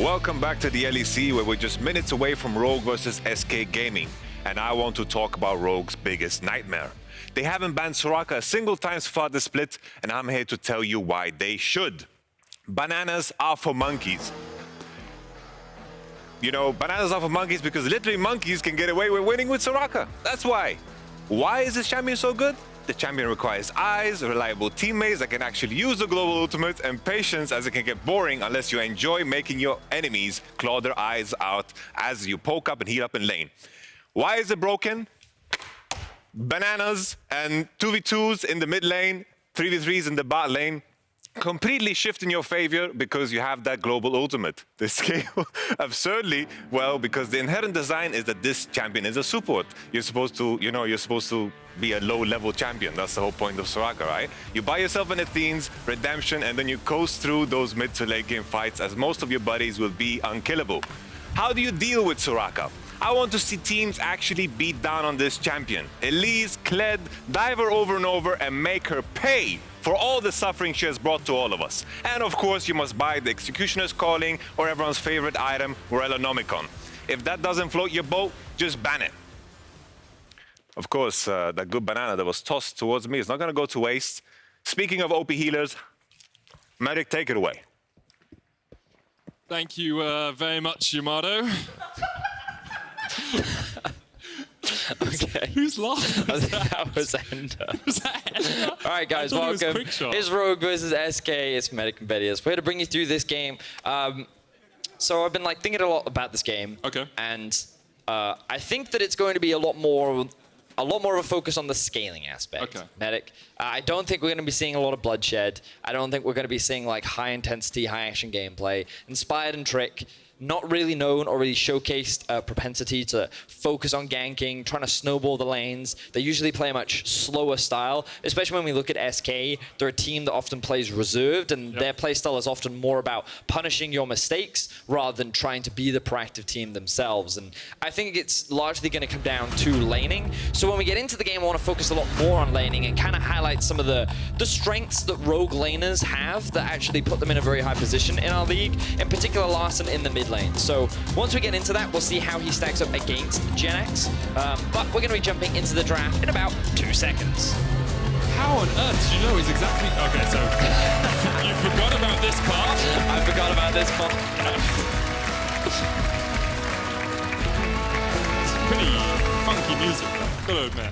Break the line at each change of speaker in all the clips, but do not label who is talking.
Welcome back to the LEC, where we're just minutes away from Rogue versus SK Gaming. And I want to talk about Rogue's biggest nightmare. They haven't banned Soraka a single time so far this split, and I'm here to tell you why they should. Bananas are for monkeys. You know, bananas are for monkeys because literally monkeys can get away with winning with Soraka. That's why. Why is this champion so good? The champion requires eyes, reliable teammates that can actually use the global ultimate, and patience, as it can get boring unless you enjoy making your enemies claw their eyes out as you poke up and heal up in lane. Why is it broken? Bananas and 2v2s in the mid lane, 3v3s in the bot lane, completely shift in your favor because you have that global ultimate. They scale absurdly well because the inherent design is that this champion is a support. You're supposed to be a low-level champion. That's the whole point of Soraka, right? You buy yourself an Athene's Redemption and then you coast through those mid to late game fights as most of your buddies will be unkillable. How do you deal with Soraka? I want to see teams actually beat down on this champion. Elise, Kled, dive her over and over and make her pay for all the suffering she has brought to all of us. And of course, you must buy the Executioner's Calling or everyone's favorite item, Aatrox. If that doesn't float your boat, just ban it. Of course, that good banana that was tossed towards me is not gonna go to waste. Speaking of OP healers, Medic, take it away.
Thank you very much, Yamato.
Okay.
Who's laughing?
That was Ender.
Was that Ender?
All right, guys, welcome. It's Rogue versus SK. It's Medic and Vedius. We're here to bring you through this game. So I've been thinking a lot about this game.
Okay.
And I think that it's going to be a lot more of a focus on the scaling aspect.
Okay.
Medic. I don't think we're going to be seeing a lot of bloodshed. I don't think we're going to be seeing high intensity, high action gameplay. Inspired and Trick, not really known or really showcased propensity to focus on ganking, trying to snowball the lanes. They usually play a much slower style, especially when we look at SK. They're a team that often plays reserved, and their playstyle is often more about punishing your mistakes rather than trying to be the proactive team themselves. And I think it's largely going to come down to laning. So when we get into the game, I want to focus a lot more on laning and kind of highlight some of the strengths that Rogue laners have that actually put them in a very high position in our league, in particular Larssen in the mid lane. So once we get into that, we'll see how he stacks up against Jenax. But we're going to be jumping into the draft in about 2 seconds.
How on earth did you know he's exactly... Okay, so you forgot about this part?
I forgot about this part.
It's pretty funky music, gotta admit.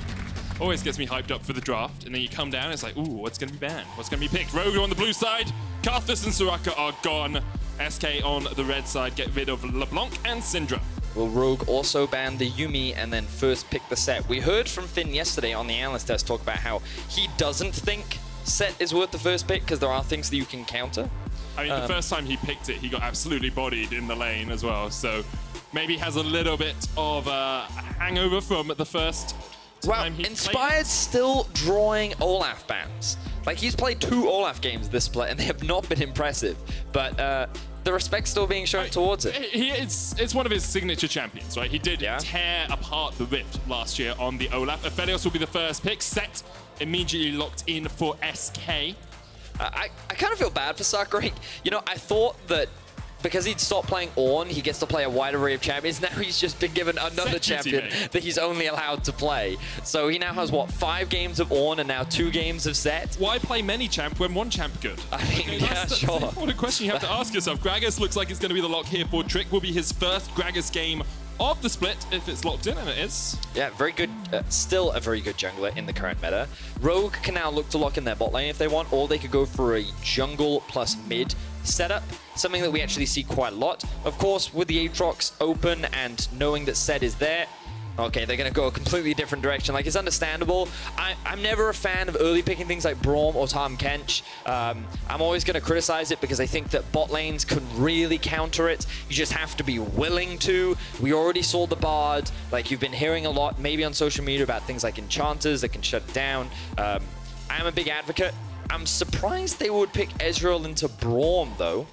Always gets me hyped up for the draft, and then you come down, it's like, ooh, what's going to be banned? What's going to be picked? Rogue on the blue side, Karthus and Soraka are gone. SK on the red side get rid of LeBlanc and Syndra.
Will Rogue also ban the Yuumi and then first pick the Sett? We heard from Finn yesterday on the Analyst test talk about how he doesn't think Sett is worth the first pick because there are things that you can counter.
I mean, the first time he picked it, he got absolutely bodied in the lane as well, so maybe has a little bit of a hangover from the first time he
Inspired's still drawing Olaf bans. He's played 2 Olaf games this split and they have not been impressive, but the respect's still being shown towards it.
It's one of his signature champions, right? He did tear apart the Rift last year on the Olaf. Aphelios will be the first pick. Sett immediately locked in for SK.
I kind of feel bad for Sacre. You know, I thought that because he'd stopped playing Ornn, he gets to play a wide array of champions. Now he's just been given another champion that he's only allowed to play. So he now has, what, 5 games of Ornn and now 2 games of Sett?
Why play many champ when 1 champ good?
I mean, sure.
What a question you have to ask yourself. Gragas looks like it's going to be the lock here for Trick. Will be his first Gragas game of the split if it's locked in, and it is.
Yeah, very good. Still a very good jungler in the current meta. Rogue can now look to lock in their bot lane if they want, or they could go for a jungle plus mid setup, something that we actually see quite a lot. Of course, with the Aatrox open and knowing that Sett is there, okay, they're going to go a completely different direction. It's understandable. I'm never a fan of early picking things like Braum or Tahm Kench. I'm always going to criticize it because I think that bot lanes can really counter it. You just have to be willing to. We already saw the Bard. You've been hearing a lot, maybe on social media, about things like enchanters that can shut it down. I'm a big advocate. I'm surprised they would pick Ezreal into Braum, though.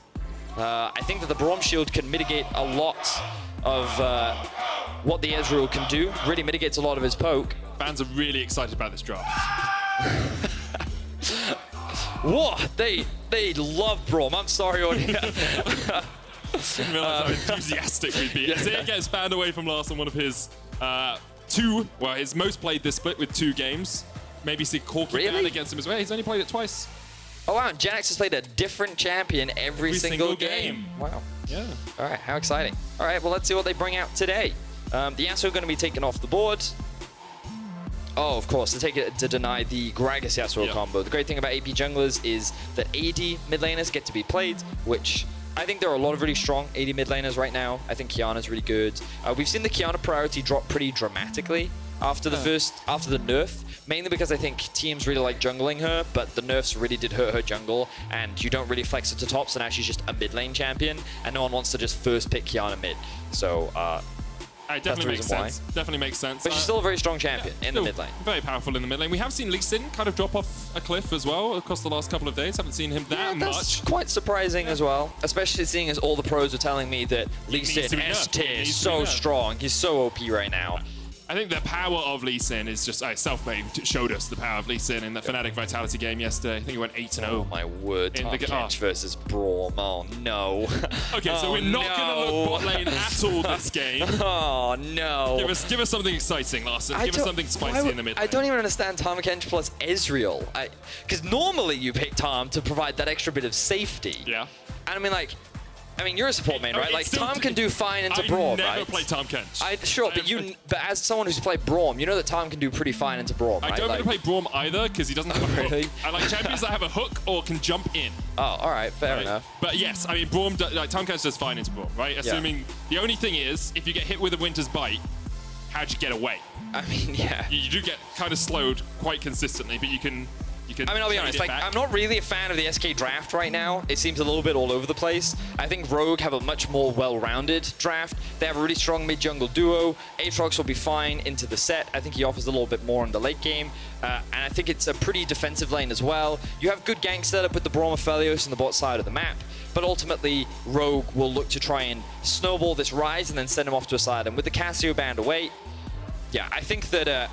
I think that the Braum shield can mitigate a lot of what the Ezreal can do. Really mitigates a lot of his poke.
Fans are really excited about this draft.
Whoa, they love Braum. I'm sorry, audience.
Didn't realize how enthusiastic we'd be. Zia gets banned away from Larssen, one of his his most played this split with 2 games. Maybe see Corky down against him as well. He's only played it twice.
Oh wow, Jenax has played a different champion every single game. Wow.
Yeah.
All right, how exciting. All right, well, let's see what they bring out today. The Yasuo going to be taken off the board. Oh, of course, to deny the Gragas Yasuo combo. The great thing about AP junglers is that AD mid laners get to be played, which I think there are a lot of really strong AD mid laners right now. I think Qiyana's really good. We've seen the Qiyana priority drop pretty dramatically after the nerf, mainly because I think teams really like jungling her, but the nerfs really did hurt her jungle, and you don't really flex it to top, so now she's just a mid lane champion, and no one wants to just first pick Qiyana mid. So,
it definitely makes sense. Definitely makes sense.
But she's still a very strong champion in the mid lane.
Very powerful in the mid lane. We have seen Larssen kind of drop off a cliff as well across the last couple of days. Haven't seen him that
that's
much.
Quite surprising as well, especially seeing as all the pros are telling me that Larssen S tier is so strong. He's so OP right now.
I think the power of Larssen is just self-made. Showed us the power of Larssen in the Fnatic Vitality game yesterday. I think he went 8-0.
Oh my word! Kench versus Braum. Oh no.
Okay, so we're not gonna look bot lane at all this game.
Oh no.
Give us something exciting, Larssen. Give us something spicy in the mid lane.
I don't even understand Tahm Kench plus Ezreal. Because normally you pick Tahm to provide that extra bit of safety.
Yeah.
And I mean, you're a support main, right? Like, Tahm can do fine into Braum, right?
I never played Tahm Kench.
Sure, but as someone who's played Braum, you know that Tahm can do pretty fine into Braum, right?
I don't want to play Braum either, because he doesn't have a hook. I like champions that have a hook or can jump in.
Oh, all right, fair enough.
But yes, I mean, Braum, Tahm Kench does fine into Braum, right? Assuming the only thing is, if you get hit with a Winter's Bite, how'd you get away?
I mean, yeah.
You do get kind of slowed quite consistently, but you can
I mean, I'll be honest, I'm not really a fan of the SK draft right now. It seems a little bit all over the place. I think Rogue have a much more well-rounded draft. They have a really strong mid-jungle duo. Aatrox will be fine into the Sett. I think he offers a little bit more in the late game. And I think it's a pretty defensive lane as well. You have good gank setup with the Braum Aphelios on the bot side of the map. But ultimately, Rogue will look to try and snowball this Ryze and then send him off to a side. And with the Cassio banned away, yeah, I think that...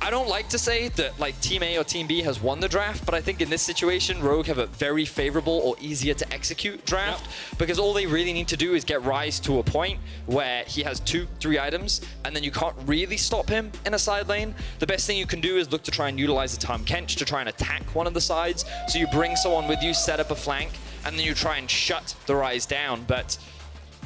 I don't like to say that like Team A or Team B has won the draft, but I think in this situation, Rogue have a very favorable or easier to execute draft because all they really need to do is get Ryze to a point where he has 2-3 items and then you can't really stop him in a side lane. The best thing you can do is look to try and utilize the Tahm Kench to try and attack one of the sides. So you bring someone with you, set up a flank, and then you try and shut the Ryze down. But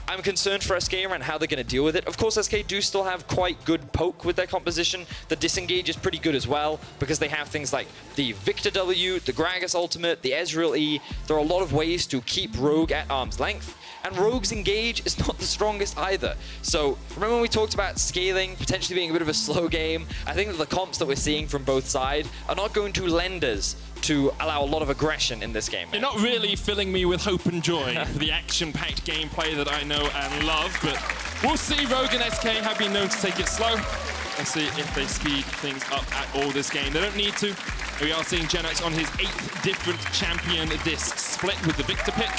I'm concerned for SK around how they're going to deal with it. Of course, SK do still have quite good poke with their composition. The disengage is pretty good as well because they have things like the Viktor W, the Gragas ultimate, the Ezreal E. There are a lot of ways to keep Rogue at arm's length. And Rogue's engage is not the strongest either. So remember when we talked about scaling potentially being a bit of a slow game? I think that the comps that we're seeing from both sides are not going to lend us to allow a lot of aggression in this game.
You're not really filling me with hope and joy for the action-packed gameplay that I know and love, but we'll see. Rogue and SK have been known to take it slow. Let's see if they speed things up at all this game. They don't need to. We are seeing Jenax on his 8th different champion this split with the Viktor pick.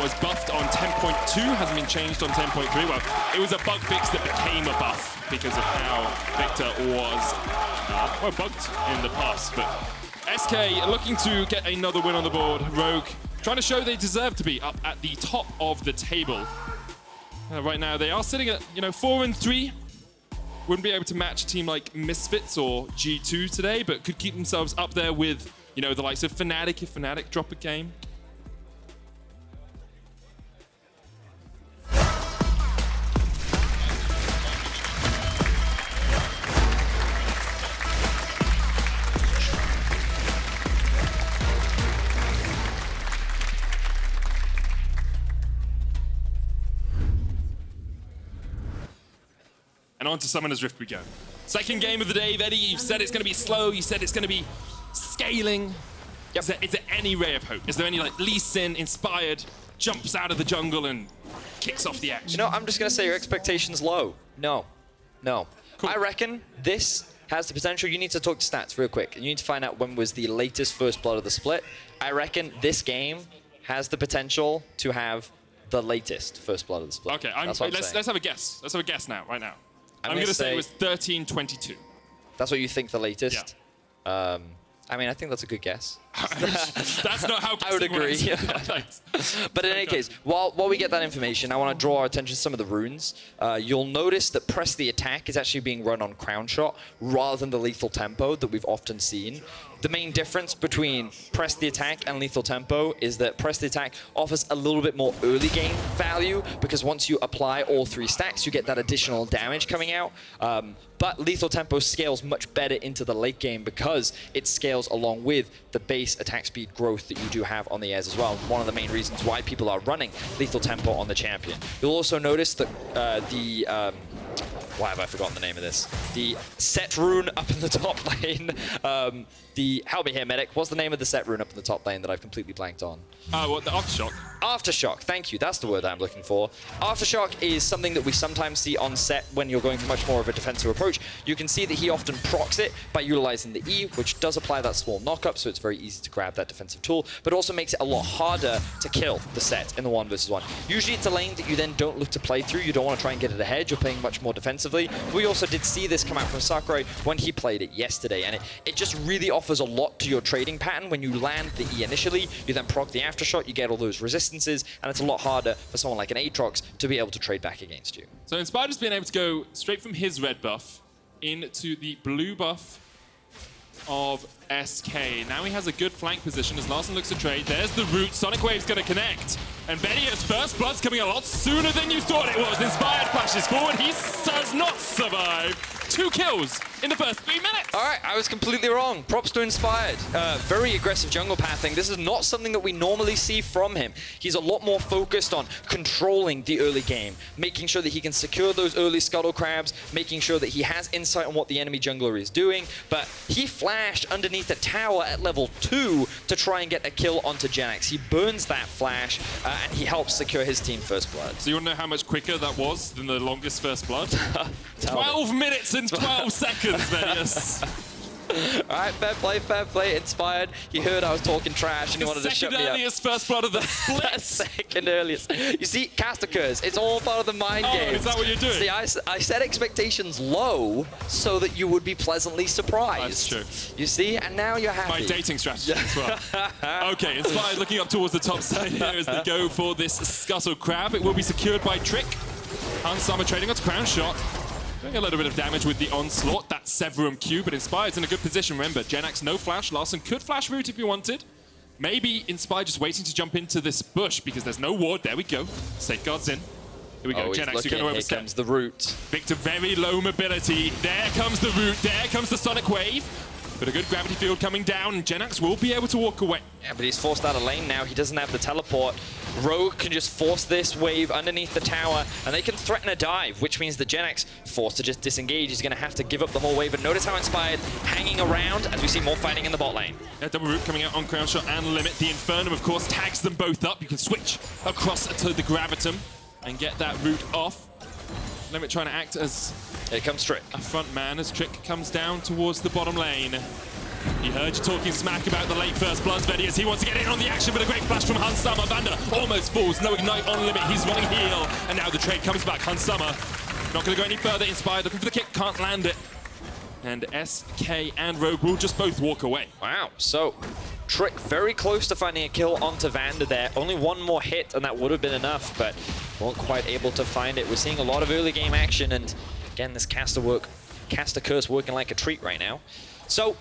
Was buffed on 10.2, hasn't been changed on 10.3. Well, it was a bug fix that became a buff because of how Viktor was bugged in the past. But SK looking to get another win on the board. Rogue trying to show they deserve to be up at the top of the table. Right now, they are sitting at 4-3. Wouldn't be able to match a team like Misfits or G2 today, but could keep themselves up there with the likes of Fnatic if Fnatic drop a game. And on to Summoner's Rift we go. Second game of the day, Vedi, you've said it's going to be slow, you said it's going to be scaling. Is there any ray of hope? Is there any Larssen inspired, jumps out of the jungle and kicks off the action?
I'm just going to say your expectations low. No. Cool. I reckon this has the potential. You need to talk to stats real quick. You need to find out when was the latest first blood of the split. I reckon this game has the potential to have the latest first blood of the split.
Okay, let's have a guess. Let's have a guess now, right now. I'm going to say it was 13-22.
That's what you think the latest?
Yeah.
I mean, I think that's a good guess.
That's not how
I would agree.
Thanks.
But in any case, while we get that information, I want to draw our attention to some of the runes. You'll notice that Press the Attack is actually being run on Crownshot rather than the Lethal Tempo that we've often seen. The main difference between Press the Attack and Lethal Tempo is that Press the Attack offers a little bit more early game value because once you apply all 3 stacks, you get that additional damage coming out. But Lethal Tempo scales much better into the late game because it scales along with the base attack speed growth that you do have on the Ez as well. One of the main reasons why people are running Lethal Tempo on the champion. You'll also notice that why have I forgotten the name of this? The Sett rune up in the top lane. Help me here, medic. What's the name of the Sett rune up in the top lane that I've completely blanked on?
What, the Aftershock?
Aftershock, thank you. That's the word I'm looking for. Aftershock is something that we sometimes see on Sett when you're going for much more of a defensive approach. You can see that he often procs it by utilizing the E, which does apply that small knockup, so it's very easy to grab that defensive tool, but also makes it a lot harder to kill the Sett in the 1v1. Usually it's a lane that you then don't look to play through. You don't want to try and get it ahead. You're playing much more defensively. We also did see this come out from Sacre when he played it yesterday, and it just really offers a lot to your trading pattern. When you land the E initially, you then proc the Aftershock, you get all those resistances, and it's a lot harder for someone like an Aatrox to be able to trade back against you.
So Inspired has been able to go straight from his red buff into the blue buff of SK. Now he has a good flank position as Larssen looks to trade. There's the root. Sonic Wave's going to connect. And Vedius' first blood's coming a lot sooner than you thought it was. Inspired flashes forward. He does not survive. 2 kills in the first 3 minutes.
All right, I was completely wrong. Props to Inspired. Very aggressive jungle pathing. This is not something that we normally see from him. He's a lot more focused on controlling the early game, making sure that he can secure those early scuttle crabs, making sure that he has insight on what the enemy jungler is doing. But he flashed underneath the tower at level 2 to try and get a kill onto Jenax. He burns that flash, and he helps secure his team first blood.
So you want to know how much quicker that was than the longest first blood? 12
me.
minutes and 12 seconds, Vedius.
All right, fair play, Inspired. He heard I was talking trash and he wanted to shut me up.
Second earliest first blood of the split.
Second earliest. You see, caster curse. It's all part of the mind game.
Is that what you're doing?
See, I set expectations low so that you would be pleasantly surprised.
That's true.
You see, and now you're happy.
My dating strategy as well. Okay, Inspired looking up towards the top side here as they go for this Scuttle Crab. It will be secured by Trick. Unsummer trading onto Crownshot. Doing a little bit of damage with the onslaught. That Severum Q, but Inspired's in a good position. Remember, Jenax no flash. Larssen could flash root if he wanted. Maybe Inspired just waiting to jump into this bush because there's no ward. There we go. Safeguard's in. Here we go. Jenax, you're going to overstep.
Here comes the root.
Viktor, very low mobility. There comes the root. There comes the Sonic Wave. But a good gravity field coming down. Jenax will be able to walk away.
Yeah, but he's forced out of lane now. He doesn't have the teleport. Rogue can just force this wave underneath the tower, and they can threaten a dive, which means the Jenax, forced to just disengage, is going to have to give up the whole wave. And notice how Inspired hanging around as we see more fighting in the bot lane.
Yeah, double root coming out on Crownshot and Limit. The Infernum, of course, tags them both up. You can switch across to the Gravitum and get that root off. Limit trying to act as
Here comes Trick.
a front man as Trick comes down towards the bottom lane. He heard you talking smack about the late first bloods, Vedius. He wants to get in on the action, but a great flash from Hansama. VandeR almost falls. No ignite on Limit. He's running heal. And now the trade comes back. Hansama not going to go any further. Inspired looking for the kick. Can't land it. And SK and Rogue will just both walk away.
Wow. So Trick very close to finding a kill onto VandeR there. Only one more hit, and that would have been enough, but weren't quite able to find it. We're seeing a lot of early game action, and again, this caster curse working like a treat right now. So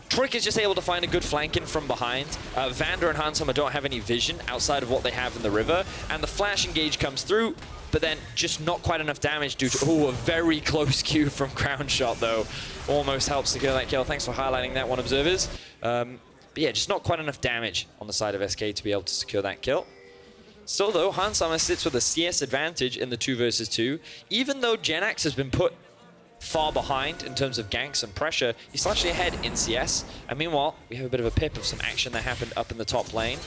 Trick is just able to find a good flanking from behind. VandeR and Hansama don't have any vision outside of what they have in the river, and the flash engage comes through, but then just not quite enough damage due to, a very close Q from Crownshot though. Almost helps secure that kill. Thanks for highlighting that one, observers. But yeah, just not quite enough damage on the side of SK to be able to secure that kill. Still though, Hansama sits with a CS advantage in the 2 versus 2. Even though Jenax has been put far behind in terms of ganks and pressure, he's actually ahead in CS. And meanwhile, we have a bit of a pip of some action that happened up in the top lane.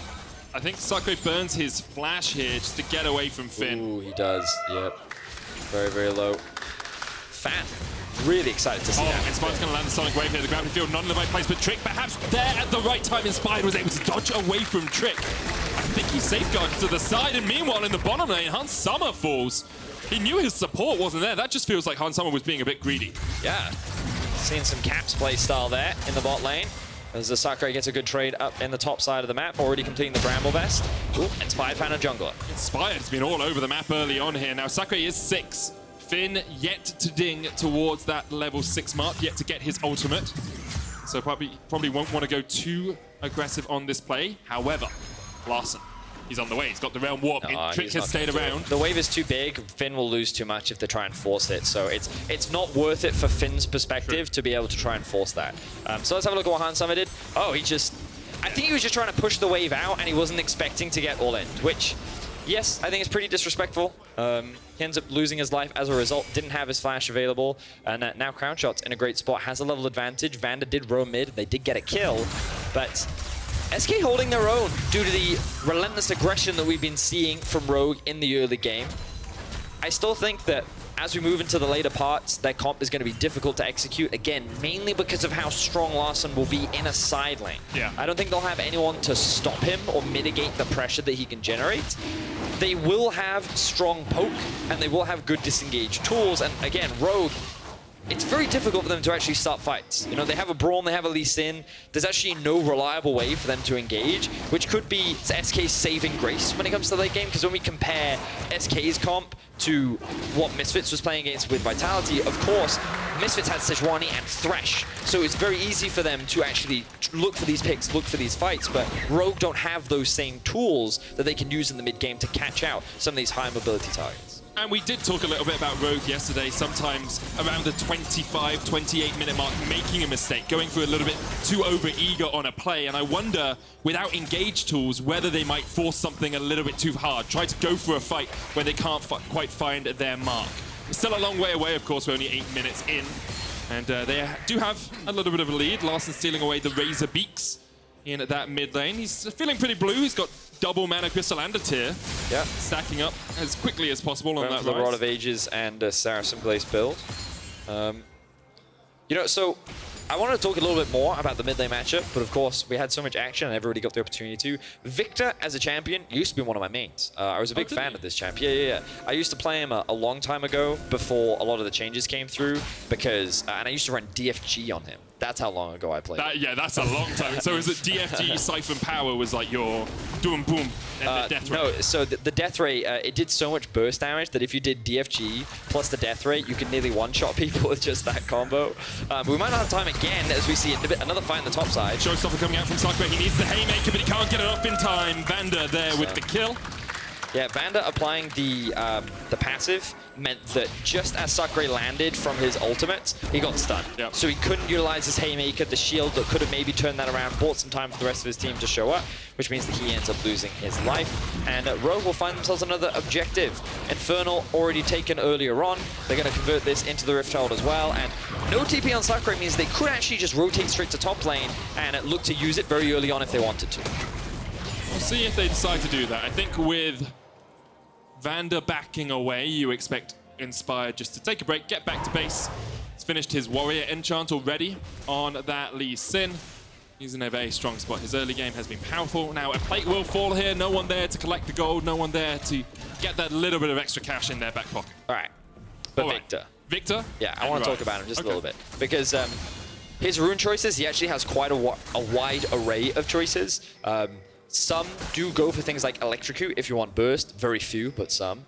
I think Sacre burns his flash here just to get away from Finn.
Ooh, he does, yep. Very, very low. Fan. Really excited to see that.
Inspired's going to land the Sonic Wave here. The gravity field not in the right place, but Trick perhaps there at the right time. Inspired was able to dodge away from Trick. I think he safeguarded to the side, and meanwhile in the bottom lane, Hansama falls. He knew his support wasn't there. That just feels like Hansama was being a bit greedy.
Yeah. Seeing some Caps play style there in the bot lane. As the Sacre gets a good trade up in the top side of the map, already completing the Bramble Vest. Ooh, Inspired found a jungler.
Inspired's been all over the map early on here. Now Sacre is 6. Finn yet to ding towards that level 6 mark, yet to get his ultimate. So probably won't want to go too aggressive on this play. However, Larssen, he's on the way. He's got the realm warp. Trick has stayed around.
The wave is too big. Finn will lose too much if they try and force it. So it's not worth it for Finn's perspective to be able to try and force that. So let's have a look at what Hansama did. Oh, I think he was just trying to push the wave out and he wasn't expecting to get all in, which, yes, I think is pretty disrespectful. He ends up losing his life as a result, didn't have his flash available, and now Crownshot's in a great spot, has a level advantage. VandeR did roam mid, they did get a kill, but SK holding their own due to the relentless aggression that we've been seeing from Rogue in the early game. I still think that as we move into the later parts, their comp is going to be difficult to execute, again, mainly because of how strong Larssen will be in a side lane.
Yeah.
I don't think they'll have anyone to stop him or mitigate the pressure that he can generate. They will have strong poke, and they will have good disengage tools, and again, Rogue, it's very difficult for them to actually start fights. You know, they have a Braum, they have a Lee Sin. There's actually no reliable way for them to engage, which could be SK's saving grace when it comes to the late game, because when we compare SK's comp to what Misfits was playing against with Vitality, of course, Misfits had Sejuani and Thresh, so it's very easy for them to actually look for these picks, look for these fights, but Rogue don't have those same tools that they can use in the mid-game to catch out some of these high mobility targets.
And we did talk a little bit about Rogue yesterday, sometimes around the 25, 28 minute mark, making a mistake, going through a little bit too over-eager on a play. And I wonder, without engage tools, whether they might force something a little bit too hard, try to go for a fight where they can't quite find their mark. It's still a long way away, of course, we're only 8 minutes in. And they do have a little bit of a lead. Larssen stealing away the Razor Beaks in that mid lane. He's feeling pretty blue. He's got double mana crystal and a tier. Yeah. Stacking up as quickly as possible on that
the Rod of Ages and Saracen Blaze build. You know, so I wanted to talk a little bit more about the mid lane matchup, but of course we had so much action and everybody got the opportunity to. Viktor as a champion used to be one of my mains. I was a big fan of this champion. Yeah. I used to play him a long time ago before a lot of the changes came through because, and I used to run DFG on him. That's how long ago I played.
Yeah, that's a long time. So is it DFG Siphon Power was like your doom boom and the death rate?
No, so the death rate, it did so much burst damage that if you did DFG plus the death rate, you could nearly one-shot people with just that combo. We might not have time again as we see another fight on the top side.
Showstopper coming out from Sacre. He needs the Haymaker, but he can't get it up in time. VandeR there with the kill.
Yeah, VandeR applying the passive meant that just as Sacre landed from his ultimate, he got stunned. Yep. So he couldn't utilize his Haymaker, the shield that could have maybe turned that around, bought some time for the rest of his team to show up, which means that he ends up losing his life. And Rogue will find themselves another objective. Infernal already taken earlier on. They're going to convert this into the Rift Herald as well. And no TP on Sacre means they could actually just rotate straight to top lane and look to use it very early on if they wanted to.
We'll see if they decide to do that. I think with VandeR backing away, you expect Inspired just to take a break, get back to base. He's finished his Warrior enchant already on that Lee Sin. He's in a very strong spot. His early game has been powerful. Now a plate will fall here. No one there to collect the gold. No one there to get that little bit of extra cash in their back pocket.
All right. But Viktor.
Viktor?
Yeah, I want to talk about him just a little bit. Because his rune choices, he actually has quite a wide array of choices. Some do go for things like Electrocute if you want burst, very few, but some.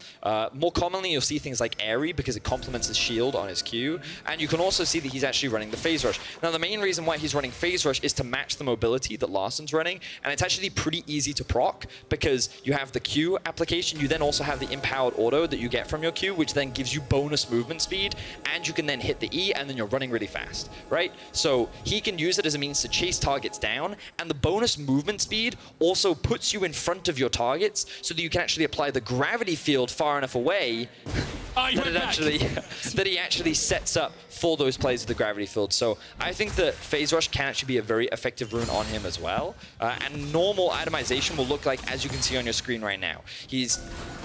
More commonly, you'll see things like Airy because it complements his shield on his Q, and you can also see that he's actually running the Phase Rush. Now, the main reason why he's running Phase Rush is to match the mobility that Larssen's running, and it's actually pretty easy to proc because you have the Q application, you then also have the Empowered Auto that you get from your Q, which then gives you bonus movement speed, and you can then hit the E, and then you're running really fast, right? So he can use it as a means to chase targets down, and the bonus movement speed also puts you in front of your targets so that you can actually apply the gravity field far enough away that he actually sets up for those plays with the gravity field. So I think that Phase Rush can actually be a very effective rune on him as well. And normal itemization will look like, as you can see on your screen right now. He's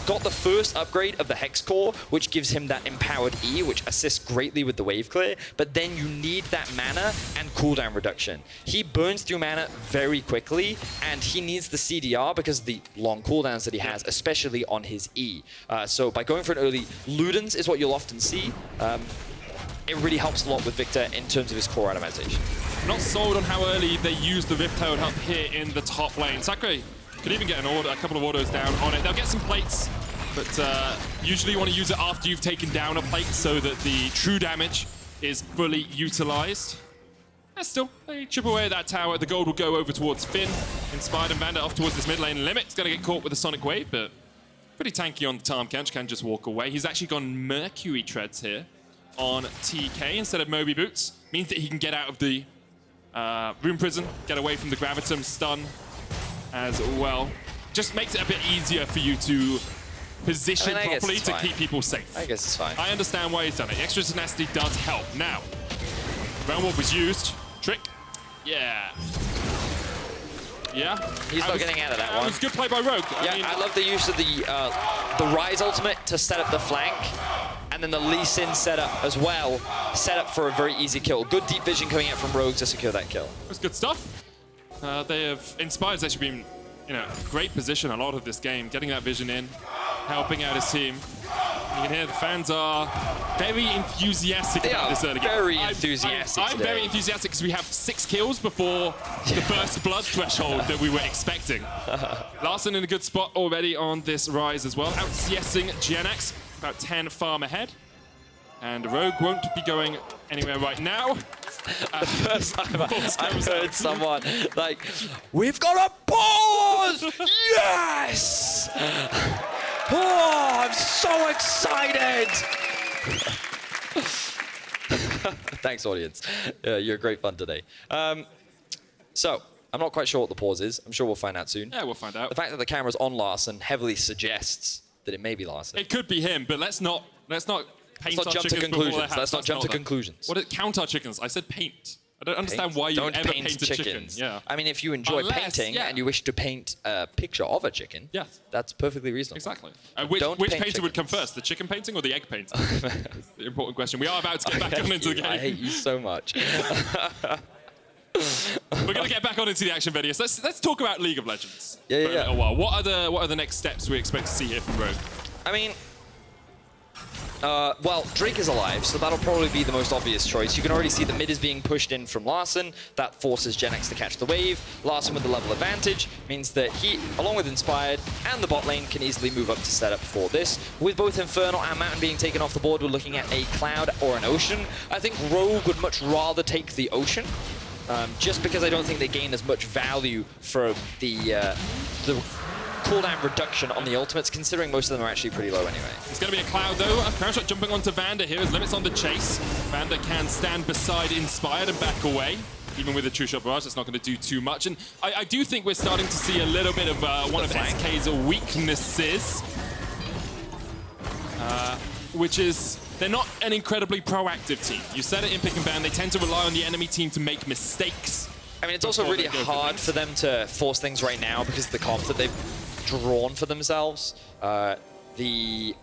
got the first upgrade of the Hex Core, which gives him that empowered E, which assists greatly with the wave clear, but then you need that mana and cooldown reduction. He burns through mana very quickly, and he needs the CDR because of the long cooldowns that he has, especially on his E. So by going for an early Ludens is what you'll often see. it really helps a lot with Viktor in terms of his core itemization.
Not sold on how early they use the Rift Herald up here in the top lane. Sacre could even get a couple of autos down on it. They'll get some plates, but usually you want to use it after you've taken down a plate so that the true damage is fully utilized. And still, they chip away at that tower. The gold will go over towards Finn. Inspired and VandeR off towards this mid lane. Limit's going to get caught with a Sonic Wave, but pretty tanky on the Tahm. Kench can just walk away. He's actually gone Mercury Treads here on TK instead of Moby Boots. Means that he can get out of the Rune Prison, get away from the Gravitum stun as well. Just makes it a bit easier for you to position properly to keep people safe.
I guess it's fine.
I understand why he's done it. The extra tenacity does help. Now, Realm Warp was used. Trick. Yeah. Yeah.
He's not getting out of that one.
It was good play by Rogue.
I love the use of the Ryze ultimate to set up the flank. And then the Lee Sin setup as well, set up for a very easy kill. Good deep vision coming out from Rogue to secure that kill.
It was good stuff. They have Inspired's actually been in a great position a lot of this game, getting that vision in, helping out his team. You can hear the fans are very enthusiastic about this early game.
Very enthusiastic.
I'm very enthusiastic because we have 6 kills before the first blood threshold that we were expecting. Larssen in a good spot already on this Ryze as well, out CSing Jenax. About 10 farm ahead. And Rogue won't be going anywhere right now.
The first time I've heard someone like, we've got a pause! Yes! Oh, I'm so excited! Thanks, audience. You're great fun today. So, I'm not quite sure what the pause is. I'm sure we'll find out soon.
Yeah, we'll find out.
The fact that the camera's on Larssen heavily suggests that it may be Larssen.
It could be him, but let's not paint our
jump to
chickens
conclusions. Let's not jump to conclusions.
What is count our chickens? I said paint. I don't understand why you ever paint a chicken. Yeah.
I mean, if you enjoy painting and you wish to paint a picture of a chicken, that's perfectly reasonable.
Exactly. Which painter would come first, the chicken painting or the egg painting? The important question. We are about to get back on into the game.
I hate you so much.
We're going to get back on into the action, Vedius. Let's talk about League of Legends
for a
little while. What are the next steps we expect to see here from Rogue?
I mean, well, Drake is alive, so that'll probably be the most obvious choice. You can already see the mid is being pushed in from Larssen. That forces Jenax to catch the wave. Larssen with the level advantage means that he, along with Inspired and the bot lane, can easily move up to set up for this. With both Infernal and Mountain being taken off the board, we're looking at a Cloud or an Ocean. I think Rogue would much rather take the Ocean, just because I don't think they gain as much value from the cooldown reduction on the ultimates, considering most of them are actually pretty low anyway.
It's going to be a Cloud, though. A Crownshot jumping onto VandeR here. His limits on the chase. VandeR can stand beside Inspired and back away. Even with a True Shot Barrage, it's not going to do too much. And I do think we're starting to see a little bit of one of SK's weaknesses, which is they're not an incredibly proactive team. You said it in pick and ban. They tend to rely on the enemy team to make mistakes.
I mean, it's also really hard for them to force things right now because of the comp that they've drawn for themselves. Why do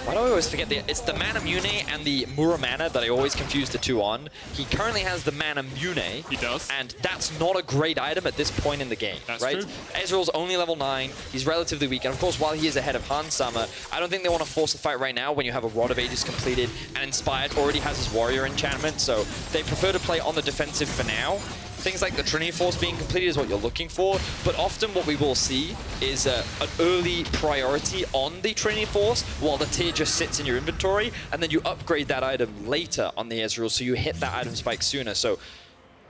I always forget it's the Mana Mune and the Muramana that I always confuse the two on. He currently has the Mana Mune.
He does.
And that's not a great item at this point in the game, right?
True.
Ezreal's only level 9. He's relatively weak. And of course, while he is ahead of Hansama, I don't think they want to force the fight right now when you have a Rod of Ages completed and Inspired already has his Warrior enchantment. So they prefer to play on the defensive for now. Things like the Trinity Force being completed is what you're looking for, but often what we will see is an early priority on the Trinity Force while the tier just sits in your inventory, and then you upgrade that item later on the Ezreal, so you hit that item spike sooner. So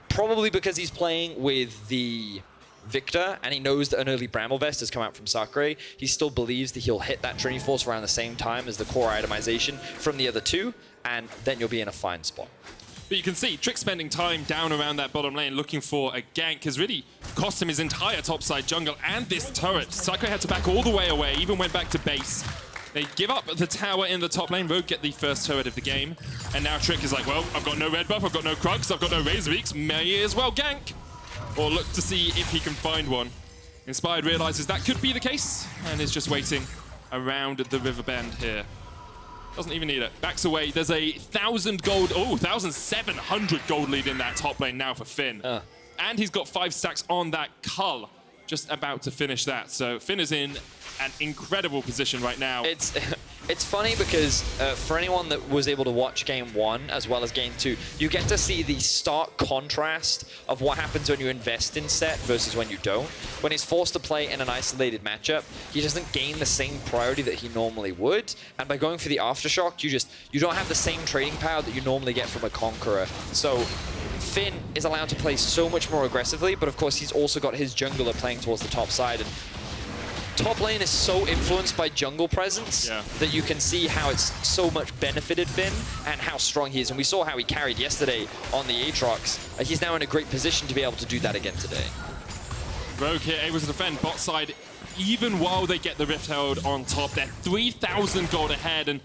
probably because he's playing with the Viktor and he knows that an early Bramble Vest has come out from Sacre, he still believes that he'll hit that Trinity Force around the same time as the core itemization from the other two, and then you'll be in a fine spot.
But you can see Trick spending time down around that bottom lane looking for a gank has really cost him his entire topside jungle and this turret. Sacre had to back all the way away, even went back to base. They give up the tower in the top lane. Rogue get the first turret of the game. And now Trick is like, well, I've got no red buff, I've got no Krugs, I've got no Razor Beaks, may as well gank. Or look to see if he can find one. Inspired realizes that could be the case and is just waiting around the river bend here. Doesn't even need it. Backs away. There's a 1,000 gold, 1,700 gold lead in that top lane now for Finn. And he's got 5 stacks on that Cull. Just about to finish that. So Finn is in an incredible position right now.
It's funny because for anyone that was able to watch game 1 as well as game 2, you get to see the stark contrast of what happens when you invest in Sett versus when you don't. When he's forced to play in an isolated matchup, he doesn't gain the same priority that he normally would. And by going for the Aftershock, you don't have the same trading power that you normally get from a Conqueror. So Finn is allowed to play so much more aggressively, but of course he's also got his jungler playing towards the top side. And top lane is so influenced by jungle presence that you can see how it's so much benefited Finn and how strong he is. And we saw how he carried yesterday on the Aatrox. He's now in a great position to be able to do that again today.
Rogue here able to defend bot side even while they get the Rift Herald on top. They're 3,000 gold ahead, and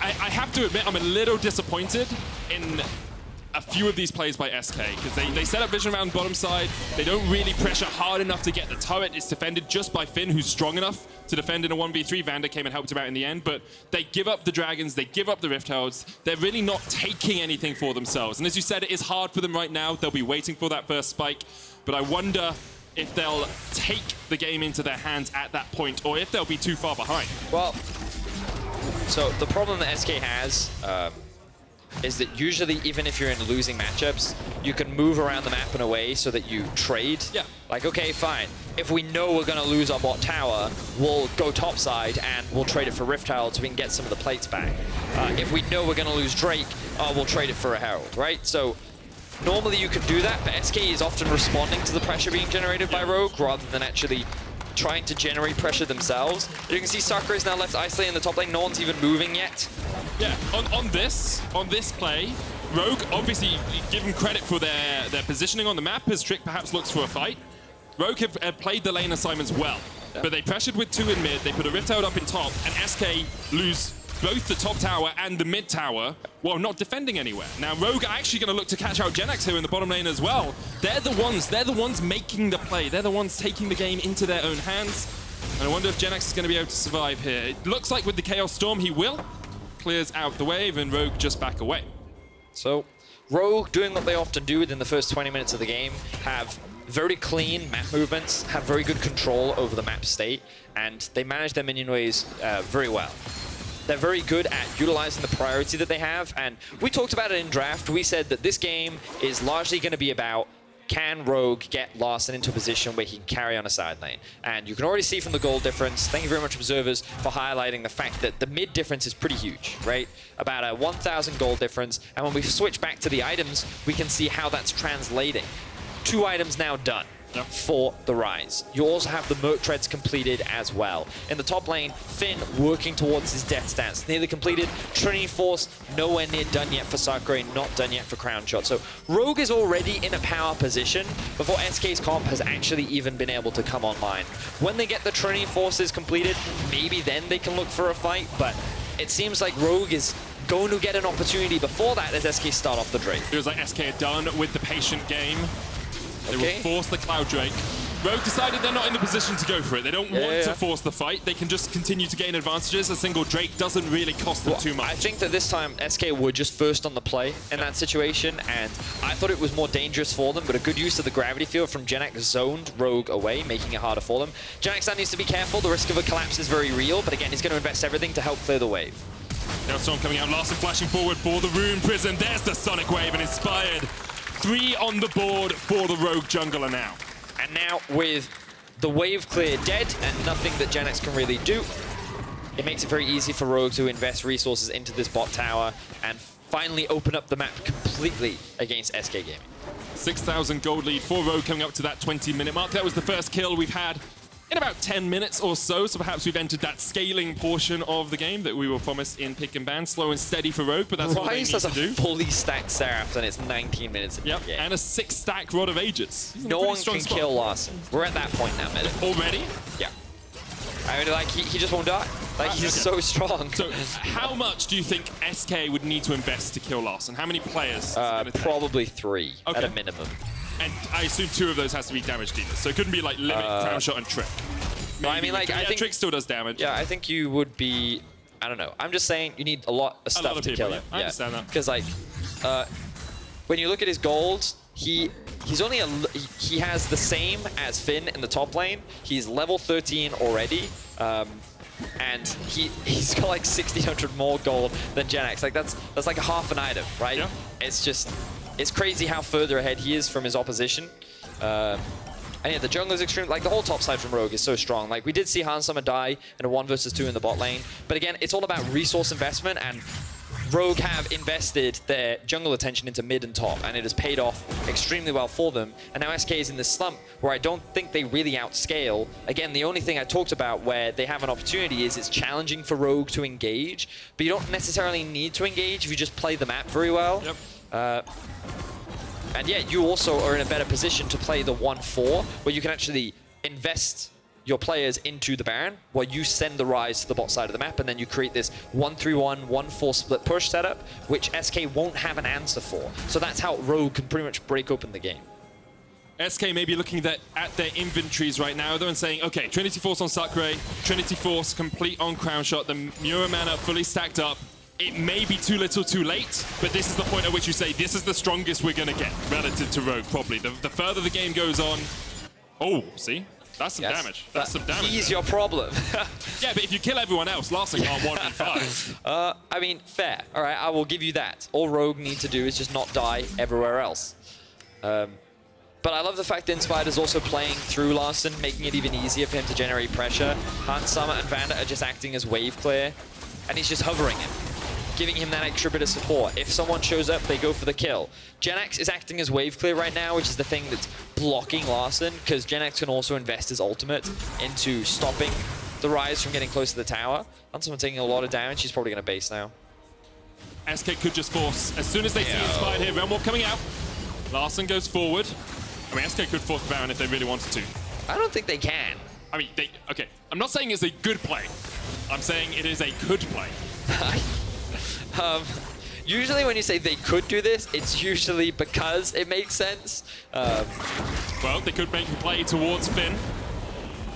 I have to admit I'm a little disappointed in a few of these plays by SK, because they set up vision around bottom side. They don't really pressure hard enough to get the turret. It's defended just by Finn, who's strong enough to defend in a 1v3. VandeR came and helped him out in the end, but they give up the dragons, they give up the Rift Heralds. They're really not taking anything for themselves. And as you said, it is hard for them right now. They'll be waiting for that first spike, but I wonder if they'll take the game into their hands at that point, or if they'll be too far behind.
Well, so the problem that SK has is that usually, even if you're in losing matchups, you can move around the map in a way so that you trade.
Yeah.
Like, okay, fine. If we know we're going to lose our bot tower, we'll go topside and we'll trade it for Rift Herald so we can get some of the plates back. If we know we're going to lose Drake, we'll trade it for a Herald, right? So normally you could do that, but SK is often responding to the pressure being generated by Rogue rather than actually trying to generate pressure themselves. You can see Sacre is now left isolated in the top lane. No one's even moving yet.
Yeah, on this play, Rogue, obviously, give them credit for their positioning on the map as Trick perhaps looks for a fight. Rogue have played the lane assignments well, but they pressured with 2 in mid, they put a Rift Herald up in top, and SK lose both the top tower and the mid tower while not defending anywhere. Now, Rogue are actually going to look to catch out Jenax here in the bottom lane as well. They're the ones making the play. They're the ones taking the game into their own hands. And I wonder if Jenax is going to be able to survive here. It looks like with the Chaos Storm, he will. Clears out the wave, and Rogue just back away.
So Rogue, doing what they often do within the first 20 minutes of the game, have very clean map movements, have very good control over the map state, and they manage their minion waves very well. They're very good at utilizing the priority that they have, and we talked about it in draft. We said that this game is largely going to be about, can Rogue get Larssen into a position where he can carry on a side lane? And you can already see from the gold difference, thank you very much, observers, for highlighting the fact that the mid difference is pretty huge, right? About a 1,000 gold difference. And when we switch back to the items, we can see how that's translating. 2 items now done for the Ryze. You also have the Merc Treads completed as well. In the top lane, Finn working towards his death stance. Nearly completed. Trinity Force nowhere near done yet for Sacre, not done yet for Crownshot. So Rogue is already in a power position before SK's comp has actually even been able to come online. When they get the Trinity Forces completed, maybe then they can look for a fight, but it seems like Rogue is going to get an opportunity before that as SK start off the Drake.
It was like SK are done with the patient game. They will force the Cloud Drake. Rogue decided they're not in the position to go for it. They don't want to force the fight. They can just continue to gain advantages. A single Drake doesn't really cost them too much.
I think that this time SK were just first on the play in that situation, and I thought it was more dangerous for them, but a good use of the gravity field from Jenax zoned Rogue away, making it harder for them. Jenax now needs to be careful. The risk of a collapse is very real, but again, he's going to invest everything to help clear the wave.
Now Storm coming out, Larssen flashing forward for the Rune Prison. There's the Sonic Wave and Inspired. 3 on the board for the Rogue jungler now.
And now with the wave clear dead and nothing that Jenax can really do, it makes it very easy for Rogue to invest resources into this bot tower and finally open up the map completely against SK Gaming.
6,000 gold lead for Rogue coming up to that 20-minute mark. That was the first kill we've had in about 10 minutes or so, so perhaps we've entered that scaling portion of the game that we were promised in Pick and Ban. Slow and steady for Rogue, but that's what they need to do.
Ryze has a fully stacked Seraph and it's 19 minutes in the game.
And a 6-stack Rod of Ages.
No one can kill Larssen. We're at that point now, Meta.
Already?
Yeah. I mean, like, he just won't die. Like, he's so strong.
So, how much do you think SK would need to invest to kill Larssen? How many players?
Probably 3 at a minimum.
And I assume 2 of those has to be damage dealers. So it couldn't be like Limit, Crownshot, and Trick.
No, I mean, like, I think
Trick still does damage.
Yeah, I think you would be. I don't know. I'm just saying you need a lot of stuff to kill him.
I understand that.
Because like, when you look at his gold, he's only he has the same as Finn in the top lane. He's level 13 already. and he's got like 1,600 more gold than Jenax. Like that's like a half an item, right?
Yeah.
It's crazy how further ahead he is from his opposition. And yeah, the jungler's extreme. Like the whole top side from Rogue is so strong. Like we did see Hansama die in a 1 versus 2 in the bot lane, but again, it's all about resource investment, and Rogue have invested their jungle attention into mid and top, and it has paid off extremely well for them. And now SK is in this slump where I don't think they really outscale. Again, the only thing I talked about where they have an opportunity is it's challenging for Rogue to engage, but you don't necessarily need to engage if you just play the map very well.
Yep.
And yeah, you also are in a better position to play the 1-4, where you can actually invest your players into the Baron, while you send the Ryze to the bot side of the map, and then you create this 1-3-1, 1-4 split push setup, which SK won't have an answer for. So that's how Rogue can pretty much break open the game.
SK may be looking at their inventories right now, though, and saying, okay, Trinity Force on Sacre, Trinity Force complete on Crownshot, the Mura mana fully stacked up. It may be too little too late, but this is the point at which you say, this is the strongest we're going to get relative to Rogue, probably. The further the game goes on... Oh, see? That's some damage. That's some damage.
He's your problem.
Yeah, but if you kill everyone else, Larssen can't 1v5.
I mean, fair. All right, I will give you that. All Rogue need to do is just not die everywhere else. But I love the fact that Inspired is also playing through Larssen, making it even easier for him to generate pressure. Hansama and VandeR are just acting as wave clear, and he's just hovering him, giving him that extra bit of support. If someone shows up, they go for the kill. Jenax is acting as wave clear right now, which is the thing that's blocking Larssen, because Jenax can also invest his ultimate into stopping the Ryze from getting close to the tower. Hansama taking a lot of damage. He's probably going to base now.
SK could just force. As soon as they see Inspired here, Realm Warp coming out. Larssen goes forward. I mean, SK could force the Baron if they really wanted to.
I don't think they can.
I mean, okay, I'm not saying it's a good play. I'm saying it is a good play.
Usually when you say they could do this, it's usually because it makes sense.
Well, they could make a play towards Finn,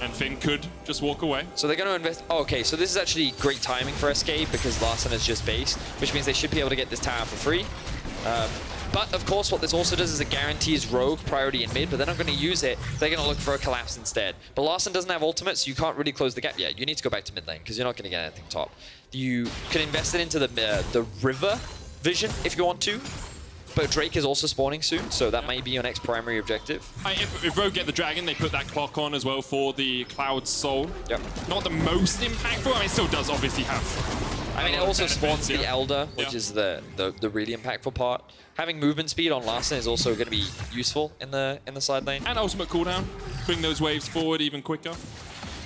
and Finn could just walk away.
So they're going to invest... Oh, okay, so this is actually great timing for SK because Larssen has just based, which means they should be able to get this tower for free. But of course, what this also does is it guarantees Rogue priority in mid, but they're not going to use it. They're going to look for a collapse instead. But Larssen doesn't have ultimate, so you can't really close the gap yet. You need to go back to mid lane because you're not going to get anything top. You can invest it into the river vision if you want to, but Drake is also spawning soon, so that may be your next primary objective.
If Rogue get the dragon, they put that clock on as well for the Cloud Soul.
Yep.
Not the most impactful. I mean, it still does obviously have.
I mean, it also spawns the Elder, which is the really impactful part. Having movement speed on Larssen is also going to be useful in the side lane.
And ultimate cooldown, bring those waves forward even quicker.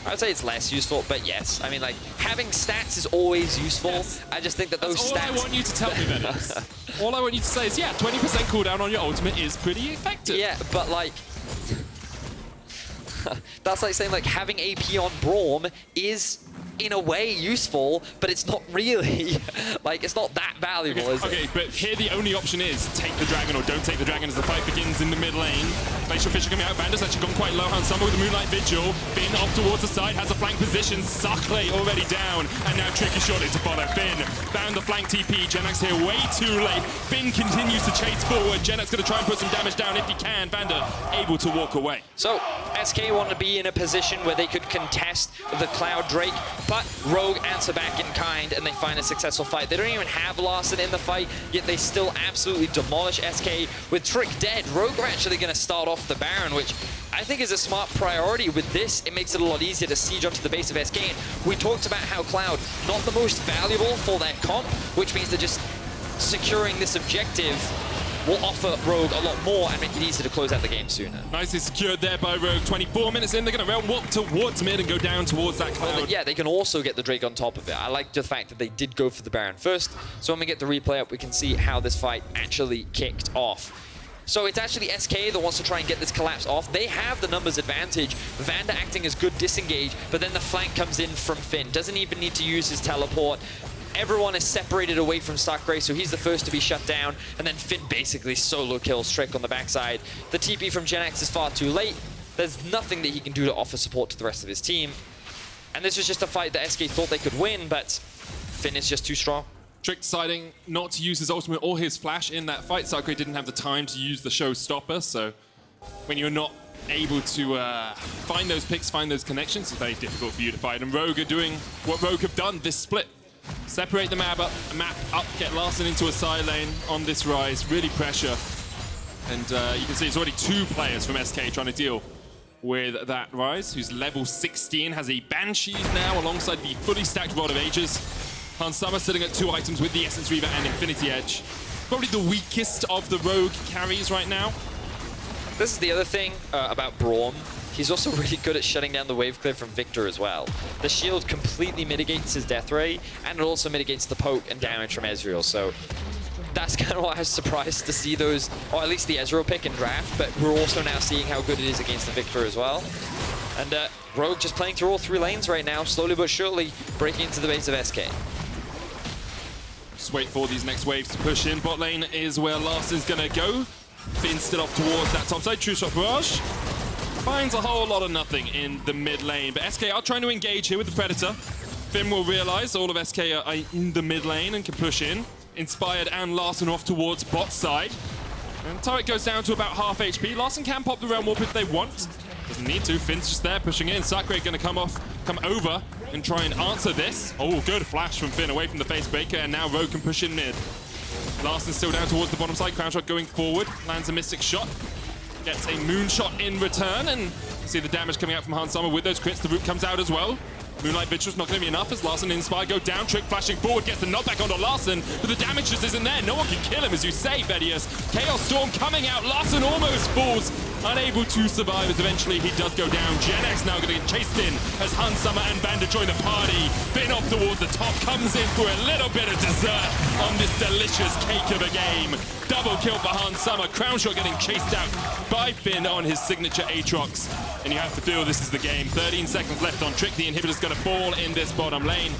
I would say it's less useful, but yes. I mean, like, having stats is always useful. Yes. I just think that those stats...
All I want you to tell me, Vedius. All I want you to say is, yeah, 20% cooldown on your ultimate is pretty effective.
Yeah, but, like... that's like saying, like, having AP on Braum is, in a way, useful, but it's not really. Like, it's not that valuable, is it?
Okay, but here the only option is take the dragon or don't take the dragon as the fight begins in the mid lane. Glacial Fisher coming out. VandeR's actually gone quite low. Hansama with the Moonlight Vigil. Finn off towards the side, has a flank position. Sacre already down, and now Tricky shot it to follow Finn. Found the flank TP. Jenax here way too late. Finn continues to chase forward. Jenax going to try and put some damage down if he can. VandeR able to walk away.
So, SK want to be in a position where they could contest the Cloud Drake, but Rogue answer back in kind, and they find a successful fight. They don't even have Larssen in the fight, yet they still absolutely demolish SK. With Trick dead, Rogue are actually going to start off the Baron, which I think is a smart priority. With this, it makes it a lot easier to siege onto the base of SK. And we talked about how Cloud, not the most valuable for their comp, which means they're just securing this objective will offer Rogue a lot more and make it easier to close out the game sooner.
Nicely secured there by Rogue. 24 minutes in, they're going to realm walk towards mid and go down towards that Cloud.
Well, yeah, they can also get the Drake on top of it. I like the fact that they did go for the Baron first. So when we get the replay up, we can see how this fight actually kicked off. So it's actually SK that wants to try and get this collapse off. They have the numbers advantage. VandeR acting as good disengage, but then the flank comes in from Finn. Doesn't even need to use his teleport. Everyone is separated away from Sacre, so he's the first to be shut down. And then Finn basically solo kills Trick on the backside. The TP from Jenax is far too late. There's nothing that he can do to offer support to the rest of his team. And this was just a fight that SK thought they could win, but Finn is just too strong.
Trick deciding not to use his ultimate or his flash in that fight. Sacre didn't have the time to use the showstopper, so when you're not able to find those picks, find those connections. It's very difficult for you to find. And Rogue are doing what Rogue have done this split. Separate the map up, get Larssen into a side lane on this Ryze, really pressure. And you can see it's already 2 players from SK trying to deal with that Ryze, who's level 16, has a Banshees now alongside the fully stacked VoD of Ages. Hansama sitting at 2 items with the Essence Reaver and Infinity Edge. Probably the weakest of the Rogue carries right now.
This is the other thing about Braum. He's also really good at shutting down the wave clear from Viktor as well. The shield completely mitigates his death ray, and it also mitigates the poke and damage from Ezreal. So that's kind of why I was surprised to see those, or at least the Ezreal pick in draft, but we're also now seeing how good it is against the Viktor as well. And Rogue just playing through all 3 lanes right now, slowly but surely breaking into the base of SK.
Just wait for these next waves to push in. Bot lane is where Larssen's gonna go. Finn still off towards that top side. True Shot Barrage finds a whole lot of nothing in the mid lane, but SK are trying to engage here with the Predator. Finn will realize all of SK are in the mid lane and can push in. Inspired and Larssen off towards bot side. And turret goes down to about half HP. Larssen can pop the Realm Warp if they want. Doesn't need to. Finn's just there pushing in. Sacre going to come over and try and answer this. Oh, good flash from Finn away from the face breaker, and now Rogue can push in mid. Larssen still down towards the bottom side. Crownshot going forward. Lands a Mystic Shot. Gets a Moonshot in return, and see the damage coming out from Hansama with those crits. The root comes out as well. Moonlight Vigil's not going to be enough as Larssen and Inspire go down. Trick flashing forward, gets the knockback onto Larssen, but the damage just isn't there. No one can kill him, as you say, Vedius. Chaos Storm coming out. Larssen almost falls, unable to survive as eventually he does go down. Jenax now going to get chased in as Hansama and VandeR join the party. Finn off towards the top, comes in for a little bit of dessert on this delicious cake of a game. Double kill for Hansama. Crownshot getting chased out by Finn on his signature Aatrox. And you have to feel this is the game. 13 seconds left on Trick. The inhibitor's going to fall in this bottom lane.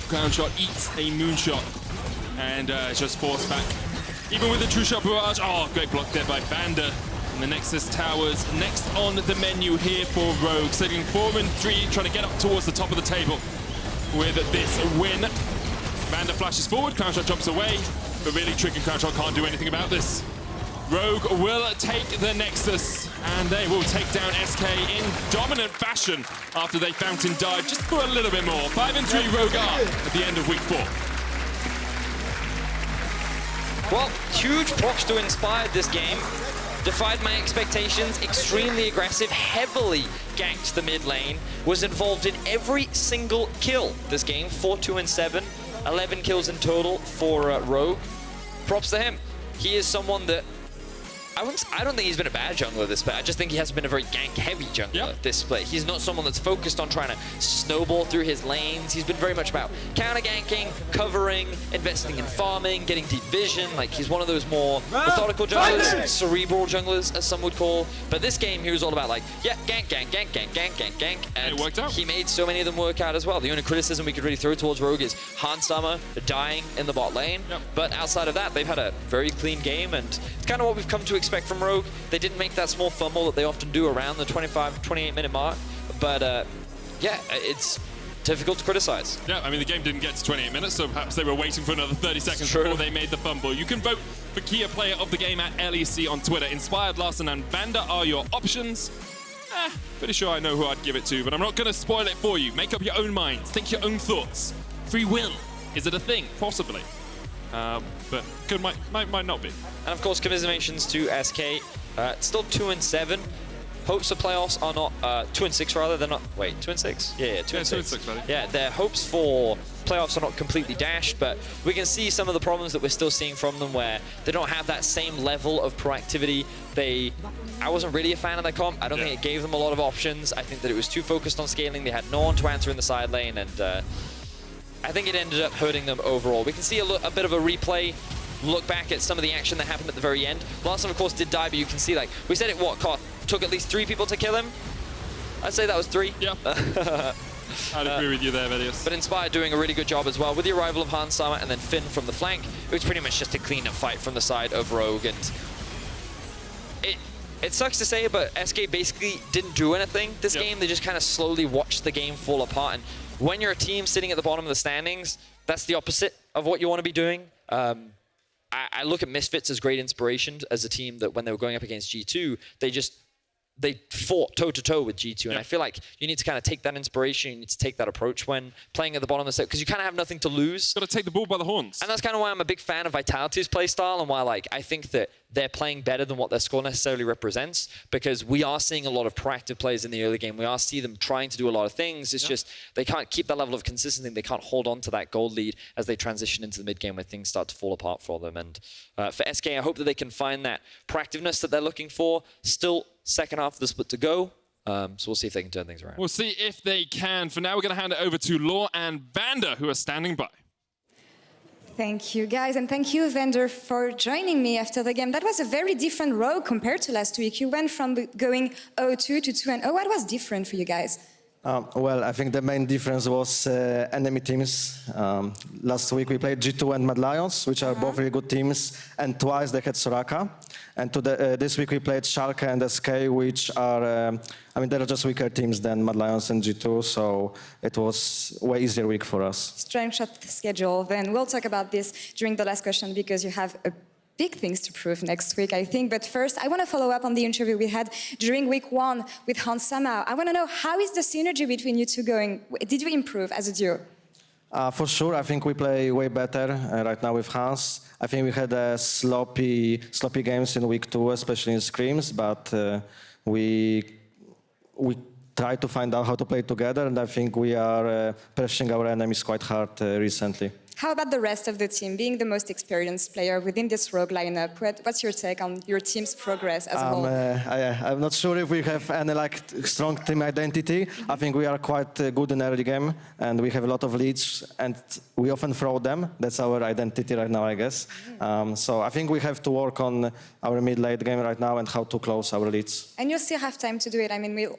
Crownshot eats a Moonshot and just forced back. Even with the True Shot Barrage, oh, great block there by VandeR. And the Nexus Towers next on the menu here for Rogue. Sitting 4 and 3, trying to get up towards the top of the table with this win. VandeR flashes forward, Crownshot jumps away, but really Trick and Crownshot can't do anything about this. Rogue will take the Nexus, and they will take down SK in dominant fashion after they fountain dive just for a little bit more. 5 and 3 Rogue are at the end of week 4.
Well, huge props to Inspired this game. Defied my expectations, extremely aggressive, heavily ganked the mid lane, was involved in every single kill this game. 4, 2, and 7, 11 kills in total for Rogue. Props to him. He is someone that I don't think he's been a bad jungler this split. I just think he hasn't been a very gank-heavy jungler this split. He's not someone that's focused on trying to snowball through his lanes. He's been very much about counter-ganking, covering, investing in farming, getting deep vision. Like, he's one of those more methodical junglers, cerebral junglers, as some would call. But this game, he was all about, like, yeah, gank, gank, gank, gank, gank, gank, gank. And
it worked out.
He made so many of them work out as well. The only criticism we could really throw towards Rogue is Hansama dying in the bot lane. But outside of that, they've had a very clean game, and it's kind of what we've come to expect from Rogue. They didn't make that small fumble that they often do around the 25, 28-minute mark, but yeah, it's difficult to criticize.
Yeah, I mean, the game didn't get to 28 minutes, so perhaps they were waiting for another 30 seconds before they made the fumble. You can vote for Kia Player of the Game at LEC on Twitter. Inspired, Larssen, and VandeR are your options. Pretty sure I know who I'd give it to, but I'm not going to spoil it for you. Make up your own minds. Think your own thoughts. Free will. Is it a thing? Possibly. But might not be.
And of course, commiserations to SK. Still 2 and 7. Hopes for playoffs are not 2 and 6 rather. They're not. Wait, 2 and 6? Yeah, 2 and 6.
2 and 6, buddy.
Yeah, their hopes for playoffs are not completely dashed, but we can see some of the problems that we're still seeing from them, where they don't have that same level of proactivity. I wasn't really a fan of their comp. I don't think it gave them a lot of options. I think that it was too focused on scaling. They had no one to answer in the side lane, and I think it ended up hurting them overall. We can see a bit of a replay, look back at some of the action that happened at the very end. Larssen, of course, did die, but you can see, like, we said it, took at least 3 people to kill him? I'd say that was 3.
Yeah. I'd agree with you there, Vedius.
But Inspire doing a really good job as well with the arrival of Hansama and then Finn from the flank. It was pretty much just a clean-up fight from the side of Rogue, and it sucks to say, but SK basically didn't do anything this game. They just kind of slowly watched the game fall apart, and when you're a team sitting at the bottom of the standings, that's the opposite of what you want to be doing. I look at Misfits as great inspiration as a team that when they were going up against G2, they just they fought toe-to-toe with G2, and I feel like you need to kind of take that inspiration, you need to take that approach when playing at the bottom of the set, because you kind of have nothing to lose.
Got to take the ball by the horns.
And that's kind of why I'm a big fan of Vitality's playstyle, and why like I think that they're playing better than what their score necessarily represents, because we are seeing a lot of proactive plays in the early game. We are seeing them trying to do a lot of things. It's just they can't keep that level of consistency. They can't hold on to that gold lead as they transition into the mid game where things start to fall apart for them. And for SK, I hope that they can find that proactiveness that they're looking for. Still second half of the split to go. So we'll see if they can turn things around.
We'll see if they can. For now, we're going to hand it over to Laure and VandeR, who are standing by.
Thank you, guys, and thank you, VandeR, for joining me after the game. That was a very different Rogue compared to last week. You went from going 0-2 to 2-0. What was different for you guys?
Well, I think the main difference was enemy teams. Last week we played G2 and Mad Lions, which are both really good teams, and twice they had Soraka. And this week we played Schalke and SK, which are, I mean, they're just weaker teams than Mad Lions and G2, so it was way easier week for us.
Strong shot schedule. Then we'll talk about this during the last question, because you have big things to prove next week, I think. But first, I want to follow up on the interview we had during week 1 with Hans Sama. I want to know, how is the synergy between you two going? Did you improve as a duo?
For sure, I think we play way better right now with Hans. I think we had sloppy games in week 2, especially in scrims, but we try to find out how to play together, and I think we are pressuring our enemies quite hard recently.
How about the rest of the team? Being the most experienced player within this Rogue lineup, what's your take on your team's progress as a whole?
I'm not sure if we have any strong team identity. I think we are quite good in early game, and we have a lot of leads, and we often throw them. That's our identity right now, I guess. So I think we have to work on our mid-late game right now and how to close our leads.
And you still have time to do it. I mean, we're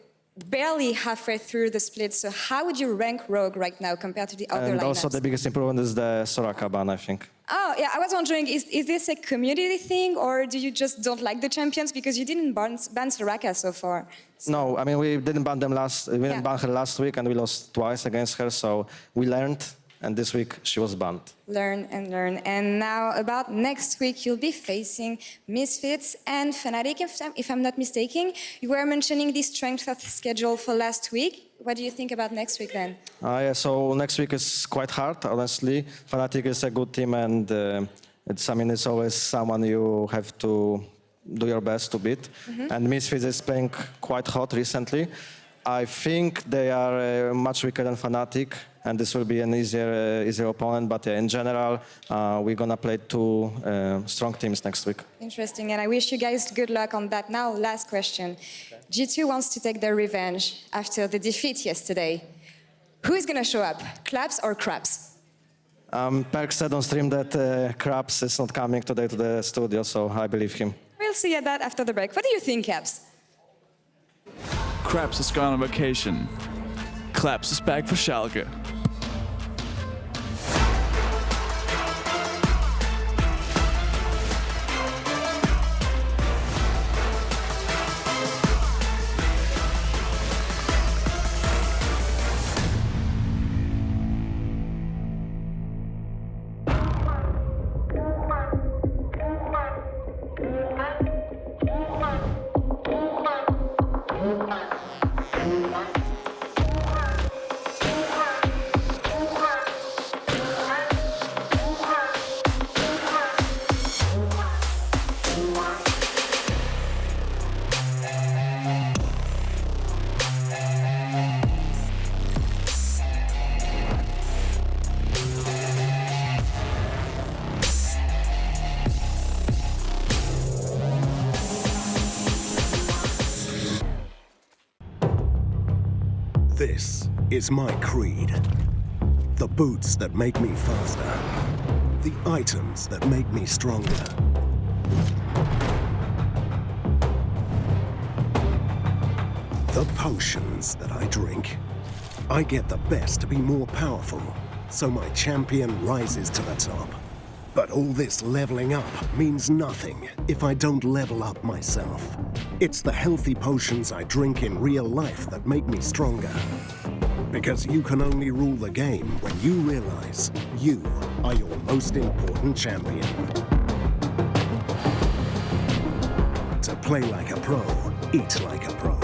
barely halfway through the split, so how would you rank Rogue right now compared to the other lineups?
And also the biggest improvement is the Soraka ban, I think.
Oh, yeah, I was wondering, is this a community thing, or do you just don't like the champions? Because you didn't ban Soraka so far. So.
No, I mean, we didn't ban them we didn't ban her last week, and we lost twice against her, so we learned, and this week she was banned.
Learn and learn. And now about next week, you'll be facing Misfits and Fnatic, if I'm not mistaken. You were mentioning the strength of schedule for last week. What do you think about next week then?
Yeah, so next week is quite hard, honestly. Fnatic is a good team, and it's always someone you have to do your best to beat. And Misfits is playing quite hot recently. I think they are much weaker than Fnatic, and this will be an easier opponent. But in general, we're gonna play 2 strong teams next week.
Interesting, and I wish you guys good luck on that. Now, last question. G2 wants to take their revenge after the defeat yesterday. Who is gonna show up, Claps or Craps?
Perk said on stream that Craps is not coming today to the studio, so I believe him.
We'll see that after the break. What do you think, Caps?
Craps has gone on vacation. Claps is back for Schalke.
This is my creed. The boots that make me faster. The items that make me stronger. The potions that I drink. I get the best to be more powerful, so my champion rises to the top. But all this leveling up means nothing if I don't level up myself. It's the healthy potions I drink in real life that make me stronger. Because you can only rule the game when you realize you are your most important champion. To play like a pro, Eat like a pro.